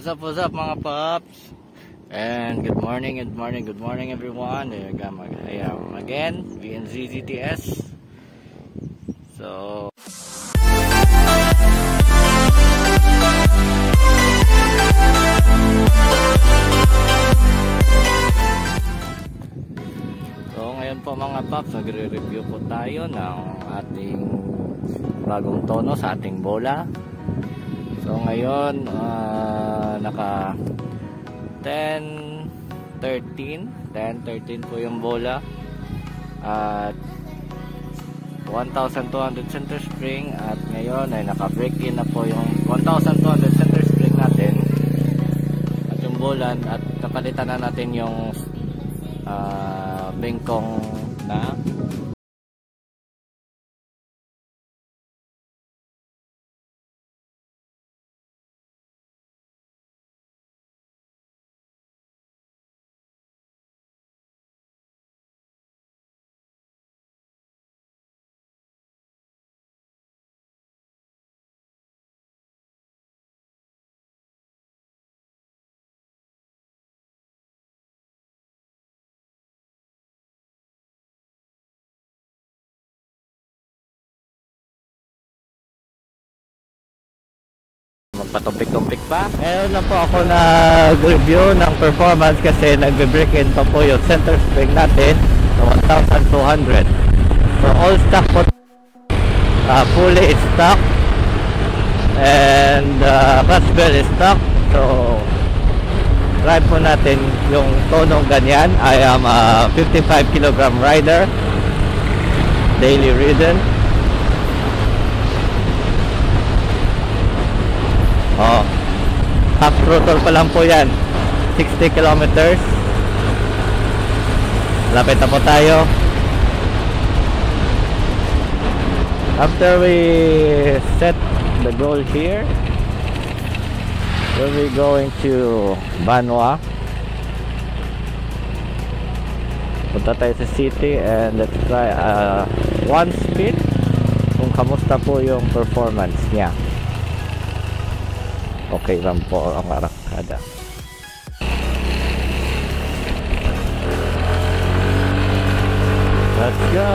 What's up mga paps? And good morning everyone. I am again, VNZZTS. So ngayon po mga paps, nagre-review po tayo ng ating bagong tono sa ating bola. So ngayon naka 10-13 po yung bola at 1,200 center spring, at ngayon ay naka break in na po yung 1,200 center spring natin at yung bola, at napalitan na natin yung bengkong na magpatumpik-tumpik pa. Ngayon na po ako nag-review ng performance kasi nagbe-break in pa po yung center spring natin sa 1,200. So all stock po, fully stock, and clutch bell is stock. So try po natin yung tonong ganyan. I am a 55 kilogram rider, daily ridden. Half throttle pa lang po yan, 60 kilometers. Lapit na po tayo. After we set the goal here, we'll be going to Banwa. Punta tayo sa city and let's try one speed kung kamusta po yung performance niya. Okay lang po ang arakada. Let's go!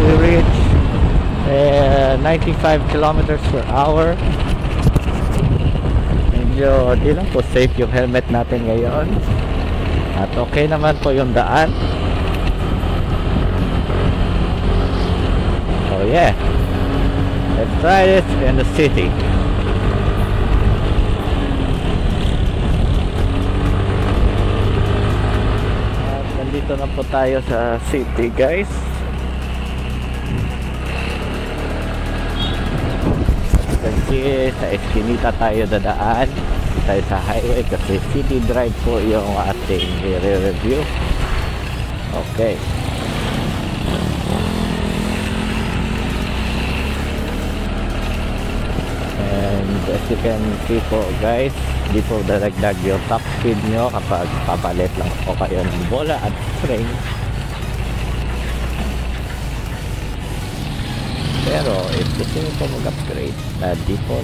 We reach 95 kilometers per hour. Medyo di lang po safe yung helmet natin ngayon, at okay naman po yung daan. Oh yeah, let's try this in the city. At nandito na po tayo sa city, guys. Kasi sa eskinita tayo dadaan, tayo sa highway kasi city drive po yung ating i-review. Okay, and as you can see po guys, di po dadagdag yung top speed nyo kapag papalit lang po kayo ng bola at spring. Pero if gusto nyo po mag-upgrade na di po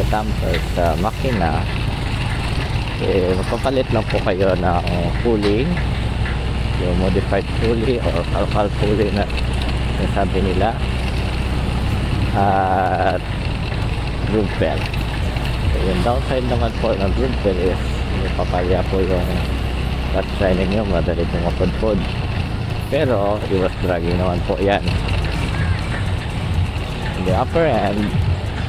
tamper sa makina, magpapalit lang po kayo ng pulley, yung modified pulley or alcal pulley na sabi nila, at groove belt. So, yung downside naman po ng groove belt is papalya po yung at shining nyo, madali pumapudpud. Pero iwas dragging naman po yan. In the upper end,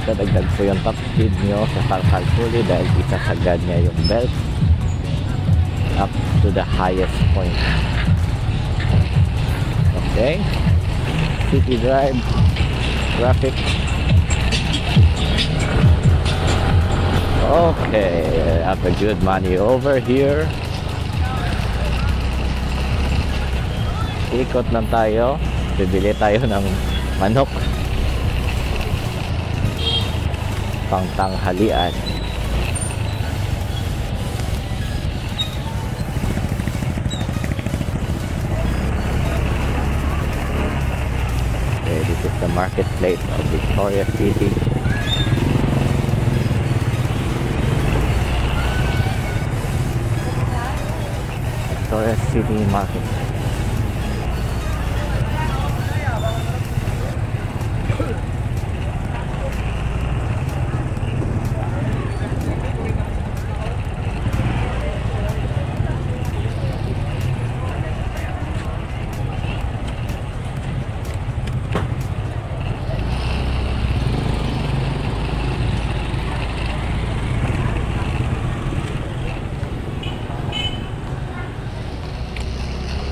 dadagdag po yung top speed nyo sa Salhal pulley dahil isasagad niya yung belt up to the highest point. Okay, city drive, traffic. Okay, have a good money over here. Ikot lang tayo, bibili tayo ng manok pang tanghalian. Okay, this is the marketplace of Victoria City. Victoria City Market.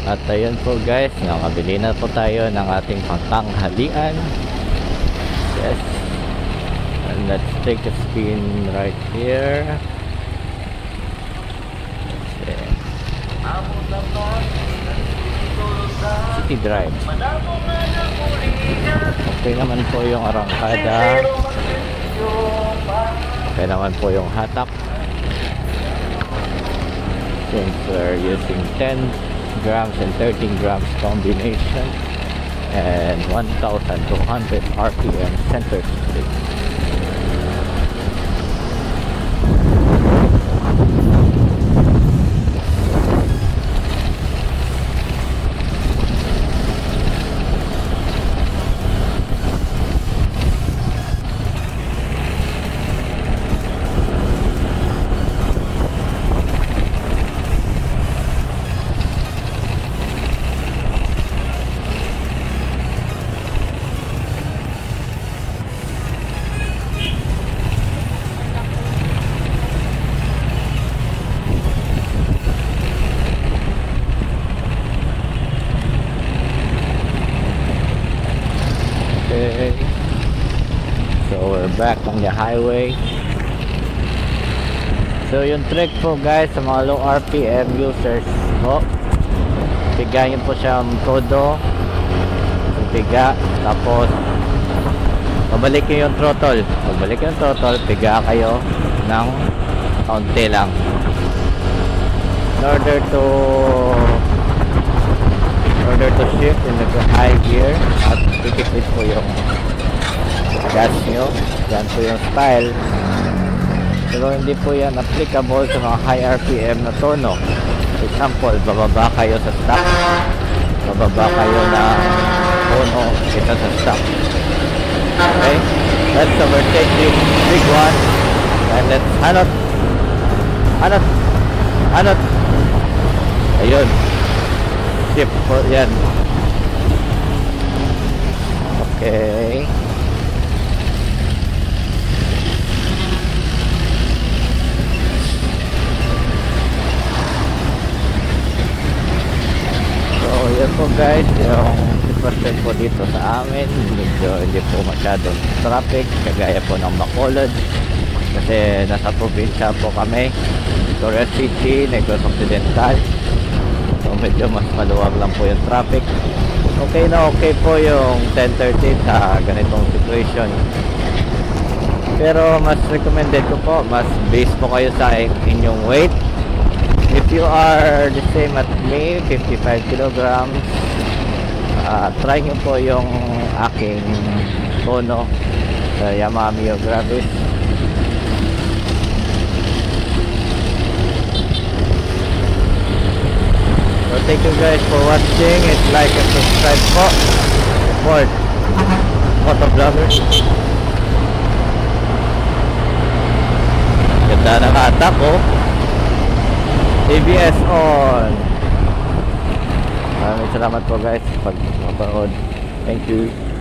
At ayun po guys, nakabili na po tayo ng ating pangtanghalian. Yes. And let's take a spin right here. Okay. City Drive. Okay naman po yung arangkada. Okay naman po yung hatak. Since we're using 10 grams and 13 grams combination and 1200 RPM center split. Okay, so we're back on the highway. So yung trick po guys sa mga low RPM users po, pigayin po siyang todo, piga, tapos pabalik yung throttle, piga kayo ng kaunti lang in order to shift in the high gear at tipid po yung gas nyo. Yan po yung style, pero hindi po yan applicable sa mga high RPM na tono. For example, bababa kayo sa stock, bababa kayo ng tono kita sa stock. Okay, let's overtake this big one and let's hanot. Ayun, shift po yan. Okay, so yan po guys yung sitwasyon po dito sa amin. Medyo hindi po masyadong traffic kagaya po ng Bacolod kasi nasa probinsya po kami, Victoria City, Negros Occidental. So medyo mas maluwag lang po yung traffic. Okay na okay po yung 10:30 sa ganitong situation, pero mas recommended ko po, mas based po kayo sa inyong weight. If you are the same at me, 55 kilograms, try nyo po yung aking tono sa Yamaha Mio Gravis. So thank you guys for watching. Hit like and subscribe po. Support Motovlogger. Ganda ng hatak oh. ABS on. Maraming salamat po guys pag mapanood. Thank you.